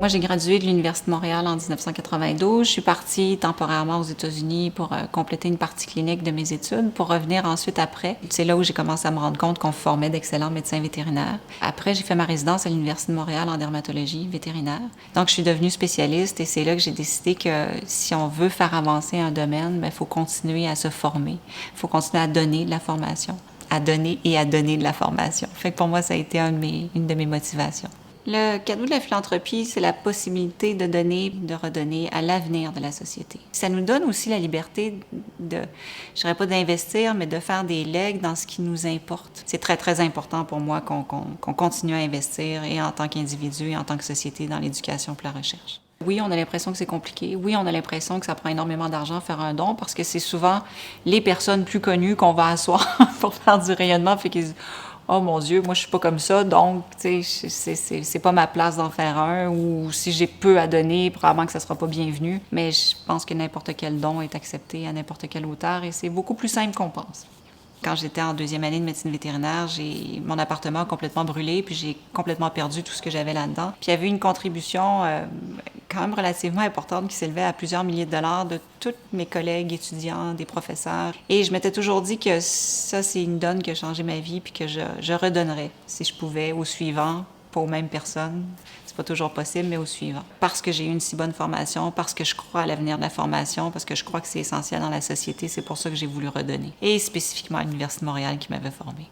Moi, j'ai gradué de l'Université de Montréal en 1992. Je suis partie temporairement aux États-Unis pour compléter une partie clinique de mes études, pour revenir ensuite après. C'est là où j'ai commencé à me rendre compte qu'on formait d'excellents médecins vétérinaires. Après, j'ai fait ma résidence à l'Université de Montréal en dermatologie vétérinaire. Donc, je suis devenue spécialiste et c'est là que j'ai décidé que si on veut faire avancer un domaine, il faut continuer à se former. Il faut continuer à donner de la formation, à donner et à donner de la formation. Fait que pour moi, ça a été une de mes motivations. Le cadeau de la philanthropie, c'est la possibilité de donner, de redonner à l'avenir de la société. Ça nous donne aussi la liberté de, je dirais pas d'investir, mais de faire des legs dans ce qui nous importe. C'est très, très important pour moi qu'on continue à investir, et en tant qu'individu et en tant que société, dans l'éducation et la recherche. Oui, on a l'impression que c'est compliqué. Oui, on a l'impression que ça prend énormément d'argent faire un don, parce que c'est souvent les personnes plus connues qu'on va asseoir pour faire du rayonnement. Fait qu'ils disent: oh mon Dieu, moi je suis pas comme ça, donc tu sais, c'est pas ma place d'en faire un, ou si j'ai peu à donner, probablement que ça sera pas bienvenu. Mais je pense que n'importe quel don est accepté à n'importe quelle hauteur, et c'est beaucoup plus simple qu'on pense. Quand j'étais en deuxième année de médecine vétérinaire, mon appartement a complètement brûlé, puis j'ai complètement perdu tout ce que j'avais là-dedans. Puis il y avait une contribution quand même relativement importante qui s'élevait à plusieurs milliers de dollars de tous mes collègues étudiants, des professeurs. Et je m'étais toujours dit que ça, c'est une donne qui a changé ma vie, puis que je redonnerais, si je pouvais, au suivant, pas aux mêmes personnes. C'est pas toujours possible, mais au suivant. Parce que j'ai eu une si bonne formation, parce que je crois à l'avenir de la formation, parce que je crois que c'est essentiel dans la société, c'est pour ça que j'ai voulu redonner. Et spécifiquement à l'Université de Montréal qui m'avait formée.